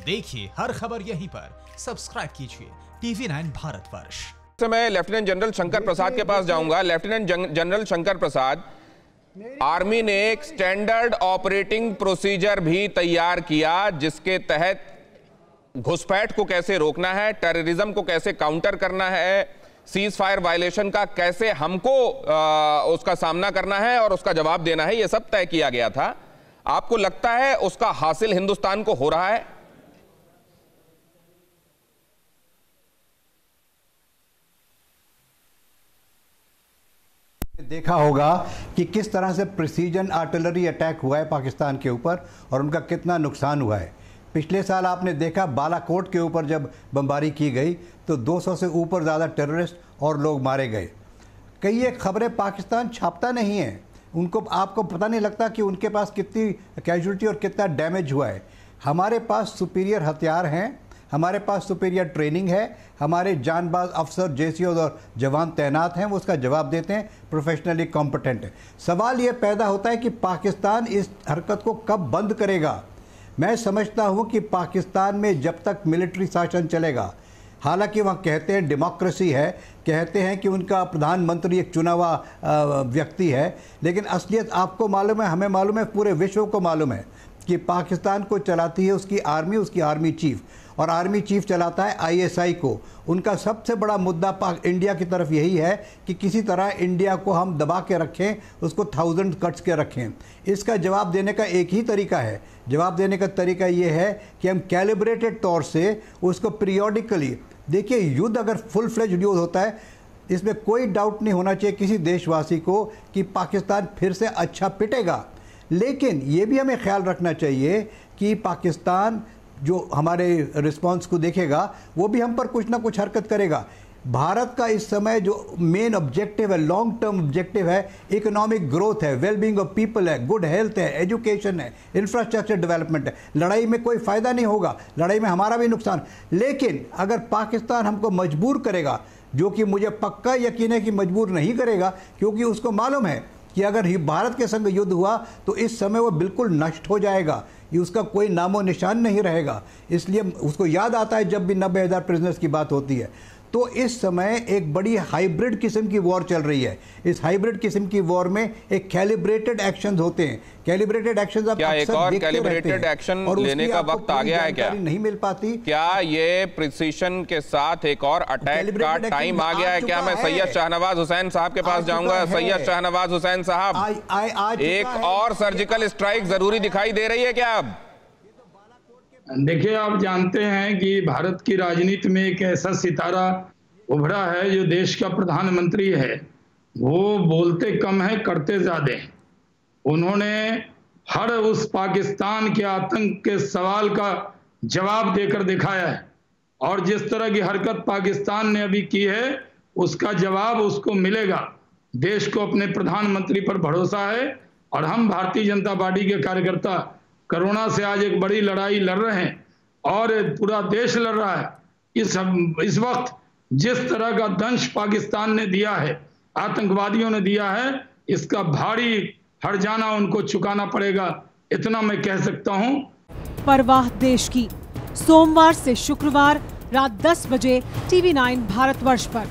देखिए हर खबर यहीं पर, सब्सक्राइब कीजिए TV9 भारतवर्ष। मैं लेफ्टिनेंट जनरल शंकर प्रसाद के पास जाऊंगा। Lieutenant general Shankar Prasad, army ने एक स्टैंडर्ड ऑपरेटिंग प्रोसीजर भी तैयार किया जिसके तहत घुसपैठ को कैसे रोकना है, टेररिज्म को कैसे काउंटर करना है, सीज फायर वायलेशन का कैसे हमको उसका सामना करना है और उसका जवाब देना है, यह सब तय किया गया था। आपको लगता है उसका हासिल हिंदुस्तान को हो रहा है? देखा होगा कि किस तरह से प्रिसीजन आर्टिलरी अटैक हुआ है पाकिस्तान के ऊपर और उनका कितना नुकसान हुआ है। पिछले साल आपने देखा बालाकोट के ऊपर जब बमबारी की गई तो 200 से ऊपर ज़्यादा टेररिस्ट और लोग मारे गए। कई एक खबरें पाकिस्तान छापता नहीं है, उनको आपको पता नहीं लगता कि उनके पास कितनी कैजुअल्टी और कितना डैमेज हुआ है। हमारे पास सुपीरियर हथियार हैं, हमारे पास सुपीरियर ट्रेनिंग है, हमारे जानबाज अफसर जेसीओ और जवान तैनात हैं, वो उसका जवाब देते हैं, प्रोफेशनली कॉम्पिटेंट है। सवाल ये पैदा होता है कि पाकिस्तान इस हरकत को कब बंद करेगा। मैं समझता हूँ कि पाकिस्तान में जब तक मिलिट्री शासन चलेगा, हालांकि वहाँ कहते हैं डेमोक्रेसी है, कहते हैं कि उनका प्रधानमंत्री एक चुना हुआ व्यक्ति है, लेकिन असलियत आपको मालूम है, हमें मालूम है, पूरे विश्व को मालूम है कि पाकिस्तान को चलाती है उसकी आर्मी चीफ, और आर्मी चीफ चलाता है ISI को। उनका सबसे बड़ा मुद्दा इंडिया की तरफ यही है कि किसी तरह इंडिया को हम दबा के रखें, उसको 1000 कट्स के रखें। इसका जवाब देने का एक ही तरीका है, जवाब देने का तरीका ये है कि हम कैलिब्रेटेड तौर से उसको पीरियोडिकली देखिए। युद्ध अगर फुल फ्लेज युद्ध होता है, इसमें कोई डाउट नहीं होना चाहिए किसी देशवासी को कि पाकिस्तान फिर से अच्छा पिटेगा, लेकिन ये भी हमें ख्याल रखना चाहिए कि पाकिस्तान जो हमारे रिस्पांस को देखेगा वो भी हम पर कुछ ना कुछ हरकत करेगा। भारत का इस समय जो मेन ऑब्जेक्टिव है, लॉन्ग टर्म ऑब्जेक्टिव है, इकोनॉमिक ग्रोथ है, वेलबींग ऑफ पीपल है, गुड हेल्थ है, एजुकेशन है, इंफ्रास्ट्रक्चर डेवलपमेंट है। लड़ाई में कोई फ़ायदा नहीं होगा, लड़ाई में हमारा भी नुकसान। लेकिन अगर पाकिस्तान हमको मजबूर करेगा, जो कि मुझे पक्का यकीन है कि मजबूर नहीं करेगा, क्योंकि उसको मालूम है कि अगर भारत के संग युद्ध हुआ तो इस समय वो बिल्कुल नष्ट हो जाएगा, ये उसका कोई नामो निशान नहीं रहेगा। इसलिए उसको याद आता है जब भी 90,000 प्रिजनर्स की बात होती है। तो इस समय एक बड़ी हाइब्रिड किस्म की वॉर चल रही है। इस हाइब्रिड किस्म की वॉर में एक कैलिब्रेटेड एक्शंस होते हैं। कैलिब्रेटेड एक्शंस आप एक और कैलिब्रेटेड एक्शन लेने का वक्त आ गया है क्या? नहीं मिल पाती क्या? ये प्रिसीजन के साथ एक और अटैक का टाइम आ गया है क्या? मैं सैयद शाहनवाज हुसैन साहब के पास जाऊंगा। सैयद शाहनवाज हुसैन साहब, एक और सर्जिकल स्ट्राइक जरूरी दिखाई दे रही है क्या अब? देखिए, आप जानते हैं कि भारत की राजनीति में एक ऐसा सितारा उभरा है जो देश का प्रधानमंत्री है। वो बोलते कम है, करते ज्यादा हैं। उन्होंने हर उस पाकिस्तान के आतंक के सवाल का जवाब देकर दिखाया है, और जिस तरह की हरकत पाकिस्तान ने अभी की है उसका जवाब उसको मिलेगा। देश को अपने प्रधानमंत्री पर भरोसा है, और हम भारतीय जनता पार्टी के कार्यकर्ता कोरोना से आज एक बड़ी लड़ाई लड़ रहे हैं और पूरा देश लड़ रहा है। इस वक्त जिस तरह का दंश पाकिस्तान ने दिया है, आतंकवादियों ने दिया है, इसका भारी हर्जाना उनको चुकाना पड़ेगा, इतना मैं कह सकता हूं। परवाह देश की, सोमवार से शुक्रवार रात 10 बजे TV9 भारतवर्ष पर।